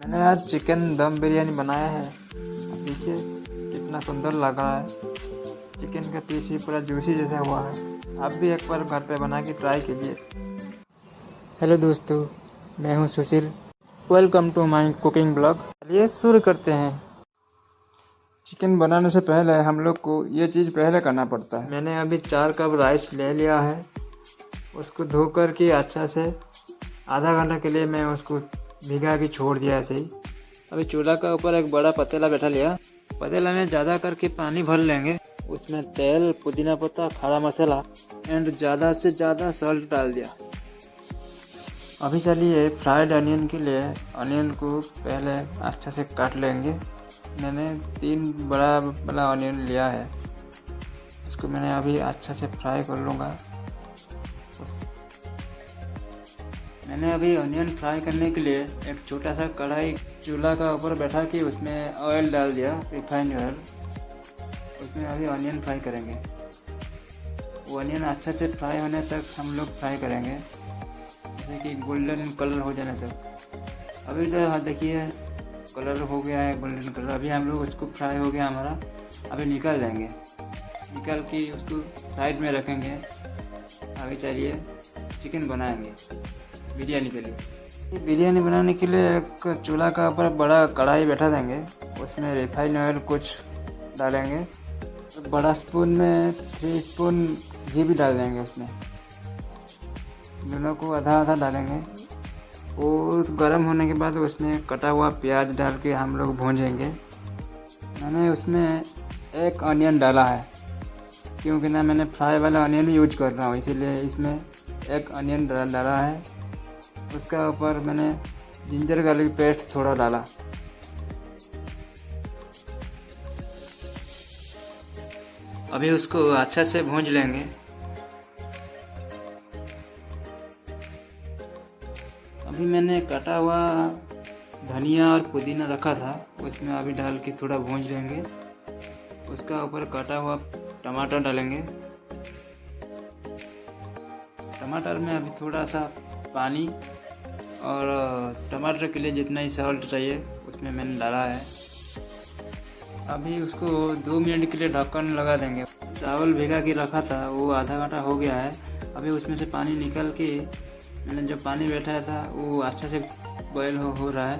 मैंने आज चिकन दम बिरयानी बनाया है। देखिए कितना सुंदर लग रहा है। चिकन का पीस भी पूरा जूसी जैसा हुआ है। आप भी एक बार घर पे बना के ट्राई कीजिए। हेलो दोस्तों, मैं हूं Sushil. Welcome to my cooking blog. चलिए शुरू करते हैं। चिकन बनाने से पहले हम लोग को ये चीज़ पहले करना पड़ता है। मैंने अभी 4 कप राइस ले लिया है। उसको धो कर के अच्छा से आधा घंटा के लिए मैं उसको भिगा के छोड़ दिया ऐसे ही। अभी चूल्हा का ऊपर एक बड़ा पतीला बैठा लिया। पतीला में ज़्यादा करके पानी भर लेंगे। उसमें तेल, पुदीना पत्ता, खड़ा मसाला एंड ज़्यादा से ज़्यादा सॉल्ट डाल दिया। अभी चलिए फ्राइड अनियन के लिए अनियन को पहले अच्छा से काट लेंगे। मैंने 3 बड़ा वाला अनियन लिया है। उसको मैंने अभी अच्छा से फ्राई कर लूँगा। मैंने अभी अनियन फ्राई करने के लिए एक छोटा सा कढ़ाई चूल्हा का ऊपर बैठा के उसमें ऑयल डाल दिया, रिफाइंड ऑयल। उसमें अभी अनियन फ्राई करेंगे। वो अनियन अच्छा से फ्राई होने तक हम लोग फ्राई करेंगे, जैसे कि गोल्डन कलर हो जाने तक। अभी तो देखिए कलर हो गया है गोल्डन कलर। अभी हम लोग उसको फ्राई हो गया हमारा। अभी निकाल देंगे। निकाल के उसको साइड में रखेंगे। अभी चलिए चिकन बनाएंगे बिरयानी के लिए। बिरयानी बनाने के लिए एक चूल्हा का ऊपर बड़ा कढ़ाई बैठा देंगे। उसमें रिफाइंड ऑयल कुछ डालेंगे। बड़ा स्पून में 3 स्पून घी भी डाल देंगे। उसमें दोनों को आधा आधा डालेंगे। वो गर्म होने के बाद उसमें कटा हुआ प्याज डाल के हम लोग भूंजेंगे। मैंने उसमें एक अनियन डाला है, क्योंकि ना मैंने फ्राई वाला अनियन यूज कर रहा हूँ, इसीलिए इसमें एक अनियन डाला है। उसका ऊपर मैंने जिंजर गार्लिक पेस्ट थोड़ा डाला। अभी उसको अच्छा से भूंज लेंगे। अभी मैंने कटा हुआ धनिया और पुदीना रखा था, उसमें अभी डाल के थोड़ा भूंज लेंगे। उसका ऊपर कटा हुआ टमाटर डालेंगे। टमाटर में अभी थोड़ा सा पानी और टमाटर के लिए जितना ही सॉल्ट चाहिए उसमें मैंने डाला है। अभी उसको 2 मिनट के लिए ढक्कन लगा देंगे। चावल भिगा के रखा था, वो आधा घंटा हो गया है। अभी उसमें से पानी निकाल के मैंने जो पानी बैठाया था वो अच्छा से बॉयल हो रहा है।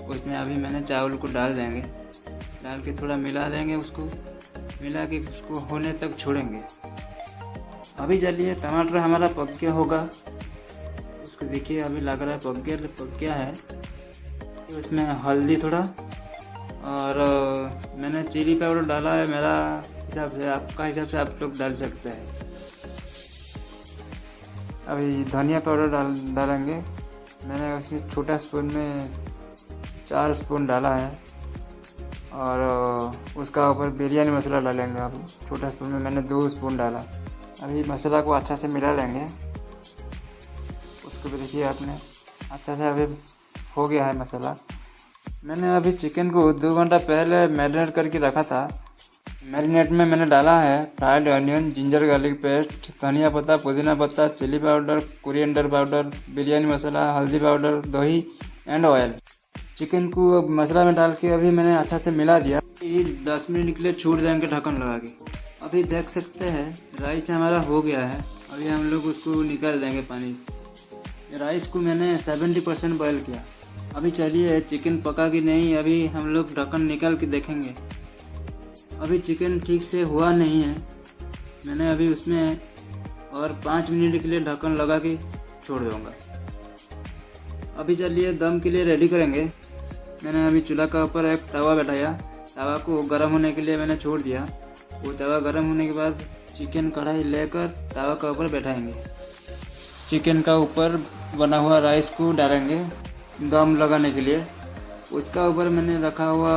उसमें अभी मैंने चावल को डाल देंगे। डाल के थोड़ा मिला देंगे। उसको मिला के उसको होने तक छोड़ेंगे। अभी चलिए टमाटर हमारा पक गया होगा। उसको देखिए अभी लग रहा है पक गया है। तो उसमें हल्दी थोड़ा और मैंने चिली पाउडर डाला है। मेरा हिसाब से, आपका हिसाब से आप लोग डाल सकते हैं। अभी धनिया पाउडर डालेंगे। मैंने उसमें छोटा स्पून में 4 स्पून डाला है। और उसका ऊपर बिरयानी मसाला डालेंगे। अभी छोटा स्पून में मैंने 2 स्पून डाला। अभी मसाला को अच्छा से मिला लेंगे। उसको भी देखिए आपने अच्छा से अभी हो गया है मसाला। मैंने अभी चिकन को 2 घंटा पहले मैरिनेट करके रखा था। मैरिनेट में मैंने डाला है fried onion, ginger garlic paste, धनिया पत्ता, पुदीना पत्ता, chili powder, coriander powder, biryani masala, हल्दी पाउडर, दही एंड ऑयल। चिकन को मसाला में डाल के अभी मैंने अच्छा से मिला दिया। 10 मिनट के लिए छोड़ देंगे ढक्कन लगा के। अभी देख सकते हैं राइस हमारा हो गया है। अभी हम लोग उसको निकाल देंगे पानी। राइस को मैंने 70% बॉयल किया। अभी चलिए चिकन पका कि नहीं, अभी हम लोग ढक्कन निकाल के देखेंगे। अभी चिकन ठीक से हुआ नहीं है। मैंने अभी उसमें और 5 मिनट के लिए ढक्कन लगा के छोड़ दूँगा। अभी चलिए दम के लिए रेडी करेंगे। मैंने अभी चूल्हा का ऊपर एक तवा बैठाया। तवा को गर्म होने के लिए मैंने छोड़ दिया। वो तवा गर्म होने के बाद चिकन कढ़ाई लेकर तवा का ऊपर बैठाएंगे। चिकन का ऊपर बना हुआ राइस को डालेंगे दम लगाने के लिए। उसका ऊपर मैंने रखा हुआ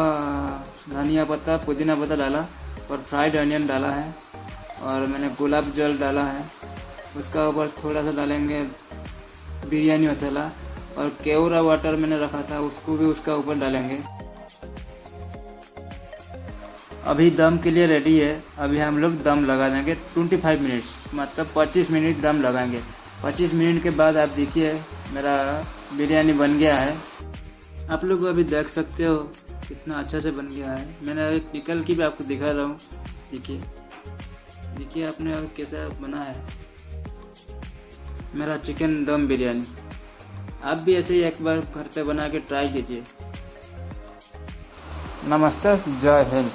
धनिया पत्ता, पुदीना पत्ता डाला और फ्राइड अनियन डाला है। और मैंने गुलाब जल डाला है। उसका ऊपर थोड़ा सा डालेंगे बिरयानी मसाला और केवड़ा वाटर मैंने रखा था, उसको भी उसका ऊपर डालेंगे। अभी दम के लिए रेडी है। अभी हम लोग दम लगा देंगे 25 मिनट्स, मतलब 25 मिनट दम लगाएंगे। 25 मिनट के बाद आप देखिए मेरा बिरयानी बन गया है। आप लोग अभी देख सकते हो कितना अच्छा से बन गया है। मैंने एक निकल की भी आपको दिखा रहा हूँ। देखिए देखिए आपने और कैसा बना है मेरा चिकन दम बिरयानी। आप भी ऐसे ही एक बार घर पे बना के ट्राई कीजिए। नमस्ते, जय हिंद।